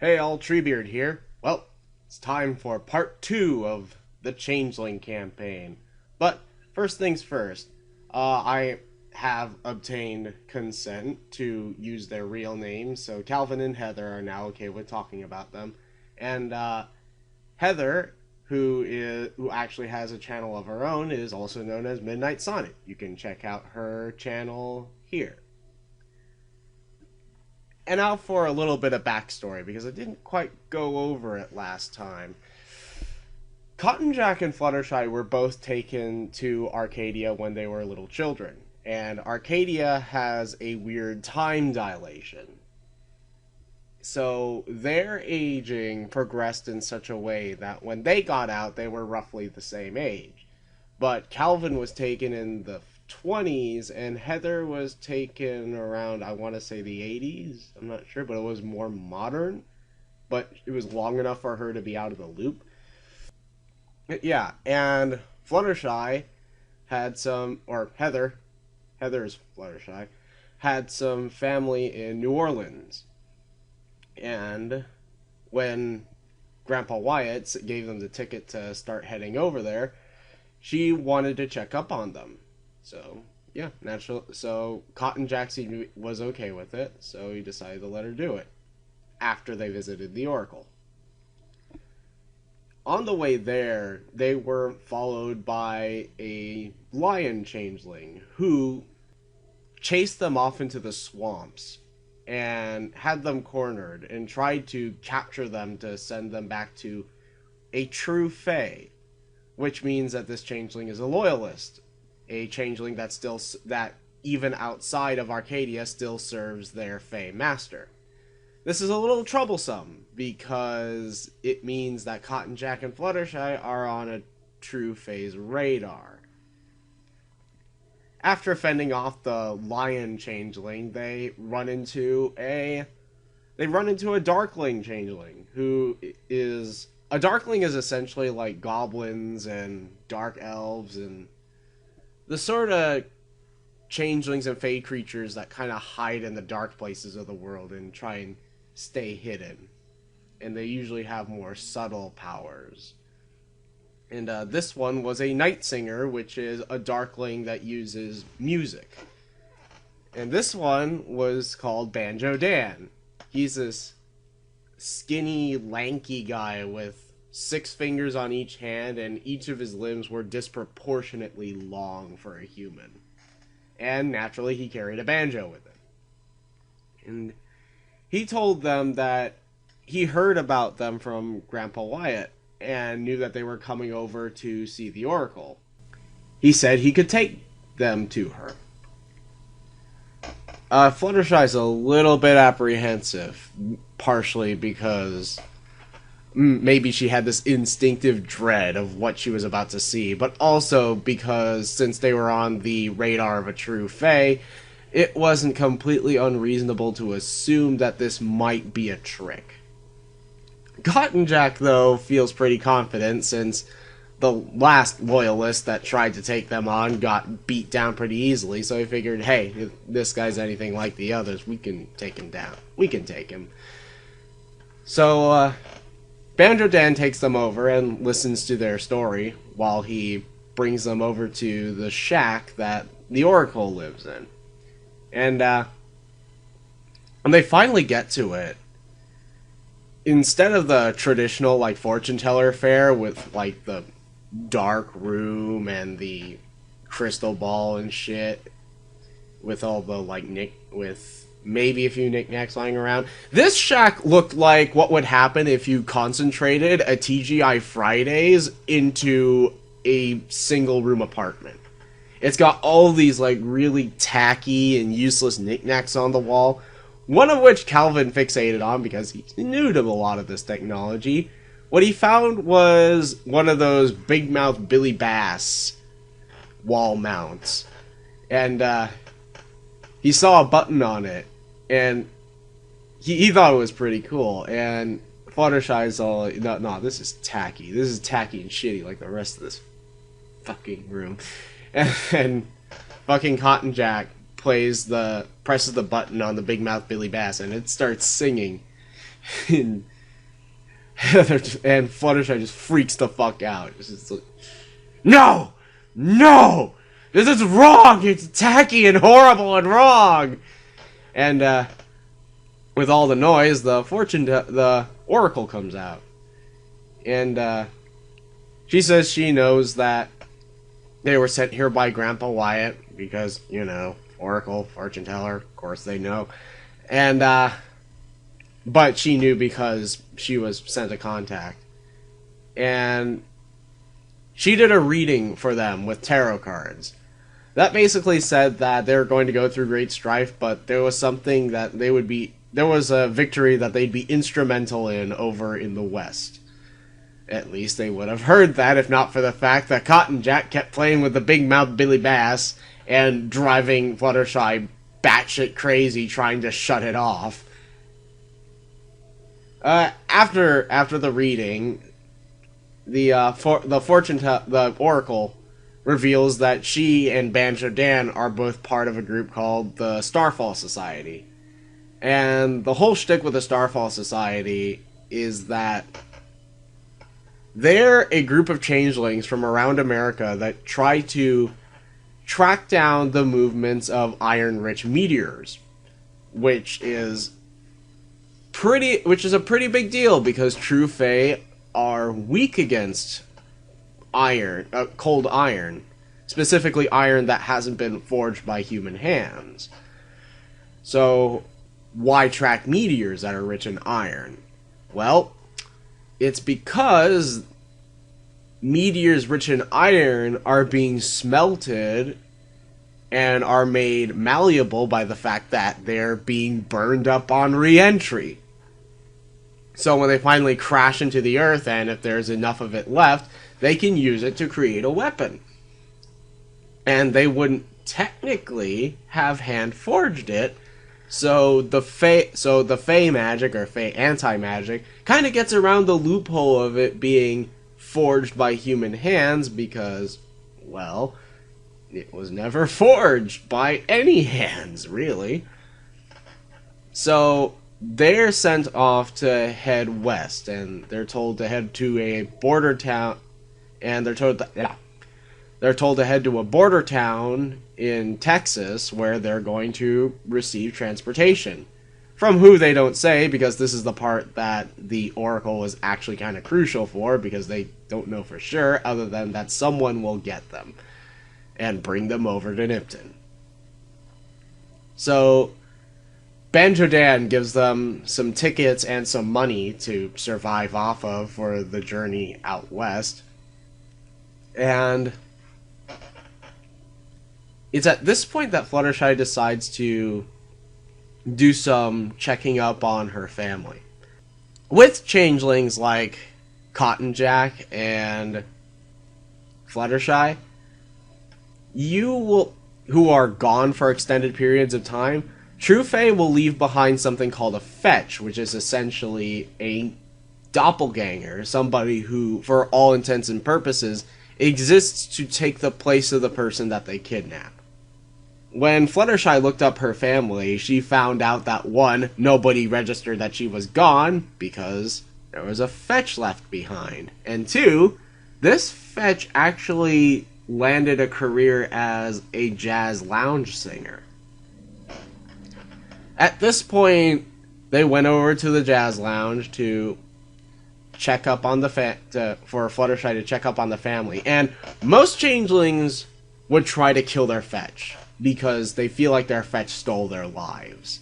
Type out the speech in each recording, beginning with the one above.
Hey, all Treebeard here. Well, it's time for part 2 of the Changeling Campaign. But first things first, I have obtained consent to use their real names, so Calvin and Heather are now okay with talking about them. And Heather, who actually has a channel of her own, is also known as Midnight Sonnet. You can check out her channel here. And now for a little bit of backstory, because I didn't quite go over it last time. Cotton Jack and Fluttershy were both taken to Arcadia when they were little children, and Arcadia has a weird time dilation. So their aging progressed in such a way that when they got out, they were roughly the same age. But Calvin was taken in the 20s, and Heather was taken around, I want to say, the 80s. I'm not sure, but it was more modern. But it was long enough for her to be out of the loop. Yeah, and Fluttershy had some, or Heather's Fluttershy, had some family in New Orleans. And when Grandpa Wyatt gave them the ticket to start heading over there, she wanted to check up on them. So, yeah, natural. So, Cotton Jack was okay with it, so he decided to let her do it after they visited the Oracle. On the way there, they were followed by a lion changeling who chased them off into the swamps and had them cornered and tried to capture them to send them back to a true fae, which means that this changeling is a loyalist, a changeling that even outside of Arcadia still serves their fae master. This is a little troublesome because it means that Cotton Jack and Fluttershy are on a true fae's radar. After fending off the lion changeling, they run into a darkling changeling, who is a darkling is essentially like goblins and dark elves and the sort of changelings and fey creatures that kind of hide in the dark places of the world and try and stay hidden. And they usually have more subtle powers. And this one was a night singer, which is a darkling that uses music. And this one was called Banjo Dan. He's this skinny, lanky guy with 6 fingers on each hand, and each of his limbs were disproportionately long for a human. And naturally, he carried a banjo with him. And he told them that he heard about them from Grandpa Wyatt and knew that they were coming over to see the Oracle. He said he could take them to her. Fluttershy's a little bit apprehensive, partially because maybe she had this instinctive dread of what she was about to see, but also because since they were on the radar of a true fae, it wasn't completely unreasonable to assume that this might be a trick. Cotton Jack, though, feels pretty confident since the last loyalist that tried to take them on got beat down pretty easily, so he figured, hey, if this guy's anything like the others, we can take him down. We can take him. So, Banjo Dan takes them over and listens to their story while he brings them over to the shack that the Oracle lives in. And when they finally get to it, instead of the traditional, like, fortune teller fair with, like, the dark room and the crystal ball and shit, with all the, like, with maybe a few knickknacks lying around, this shack looked like what would happen if you concentrated a TGI Fridays into a single room apartment. It's got all these, like, really tacky and useless knickknacks on the wall, one of which Calvin fixated on because he's new to a lot of this technology. What he found was one of those big mouth Billy Bass wall mounts. And he saw a button on it, and he thought it was pretty cool. And Fluttershy's all, no, this is tacky. This is tacky and shitty like the rest of this fucking room. And fucking Cotton Jack presses the button on the big mouth Billy Bass, and it starts singing. and and Fluttershy just freaks the fuck out. It's just like, no! No! This is wrong! It's tacky and horrible and wrong! And, with all the noise, the Oracle comes out. And, she says she knows that they were sent here by Grandpa Wyatt, because, you know, Oracle, fortune teller, of course they know. And, but she knew because she was sent a contact. And she did a reading for them with tarot cards. That basically said that they were going to go through great strife, but there was something that there was a victory that they'd be instrumental in over in the West. At least they would have heard that, if not for the fact that Cotton Jack kept playing with the big mouth Billy Bass and driving Fluttershy batshit crazy trying to shut it off. After the reading, the Oracle reveals that she and Banjo Dan are both part of a group called the Starfall Society. And the whole shtick with the Starfall Society is that they're a group of changelings from around America that try to track down the movements of iron-rich meteors, which is a pretty big deal because true Fae are weak against iron, cold iron, specifically iron that hasn't been forged by human hands. So, why track meteors that are rich in iron? Well, it's because meteors rich in iron are being smelted and are made malleable by the fact that they're being burned up on re-entry. So when they finally crash into the Earth, and if there's enough of it left, they can use it to create a weapon. And they wouldn't technically have hand-forged it, so the Fae magic, or Fae anti-magic, kind of gets around the loophole of it being forged by human hands because, well, it was never forged by any hands, really. So they're sent off to head west, and they're told to head to a border town, and they're told to head to a border town in Texas where they're going to receive transportation. From who they don't say, because this is the part that the Oracle is actually kind of crucial for, because they don't know for sure, other than that someone will get them and bring them over to Nipton. So Banjo Dan gives them some tickets and some money to survive off of for the journey out west. And it's at this point that Fluttershy decides to do some checking up on her family. With changelings like Cotton Jack and Fluttershy, who are gone for extended periods of time, True Fae will leave behind something called a fetch, which is essentially a doppelganger, somebody who, for all intents and purposes, exists to take the place of the person that they kidnap. When Fluttershy looked up her family, she found out that 1, nobody registered that she was gone, because there was a fetch left behind. And 2, this fetch actually landed a career as a jazz lounge singer. At this point, they went over to the jazz lounge to check up on the for Fluttershy to check up on the family. And most changelings would try to kill their fetch because they feel like their fetch stole their lives.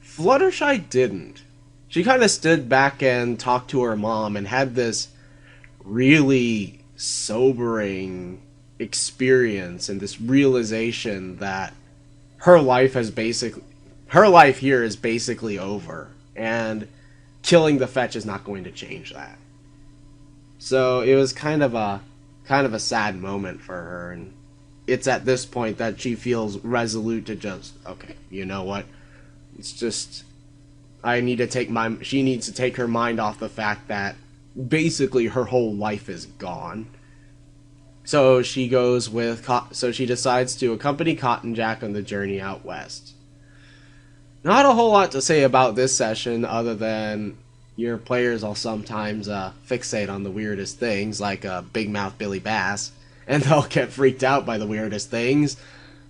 Fluttershy didn't. She kind of stood back and talked to her mom and had this really sobering experience and this realization that her life here is basically over, and killing the fetch is not going to change that. So it was kind of a sad moment for her, and it's at this point that she feels resolute to just, okay, you know what? It's just, she needs to take her mind off the fact that basically her whole life is gone. So she decides to accompany Cotton Jack on the journey out west. not a whole lot to say about this session other than your players will sometimes fixate on the weirdest things, like Big Mouth Billy Bass, and they'll get freaked out by the weirdest things,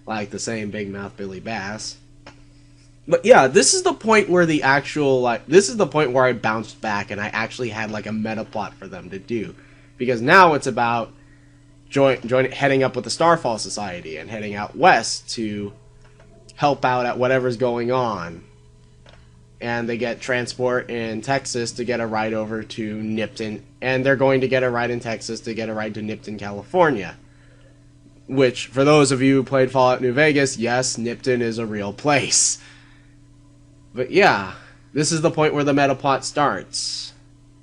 like the same Big Mouth Billy Bass. But yeah, this is the point where this is the point where I bounced back and I actually had like a meta plot for them to do. Because now it's about heading up with the Starfall Society and heading out west to help out at whatever's going on. And they get transport in Texas to get a ride over to Nipton, and they're going to get a ride in Texas to get a ride to Nipton, California. Which, for those of you who played Fallout New Vegas, yes, Nipton is a real place. But yeah, this is the point where the meta plot starts.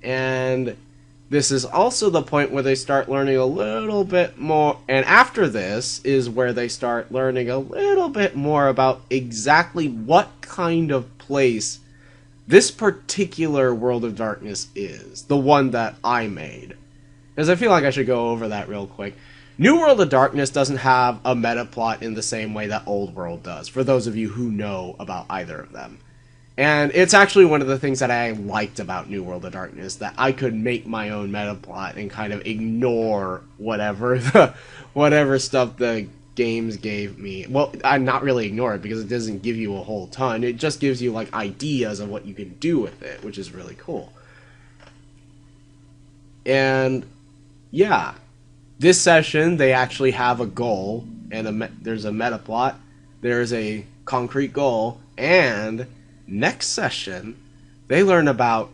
And this is also the point where they start learning a little bit more, and after this is where they start learning a little bit more about exactly what kind of place this particular World of Darkness is, the one that I made. Because I feel like I should go over that real quick. New World of Darkness doesn't have a meta plot in the same way that Old World does, for those of you who know about either of them. And it's actually one of the things that I liked about New World of Darkness, that I could make my own meta plot and kind of ignore whatever stuff the games gave me. Well, I'm not really ignore it because it doesn't give you a whole ton. It just gives you like ideas of what you can do with it, which is really cool. And yeah, this session they actually have a goal and there's a meta plot. There's a concrete goal, and next session they learn about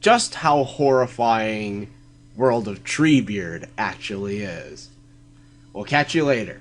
just how horrifying World of Treebeard actually is. We'll catch you later.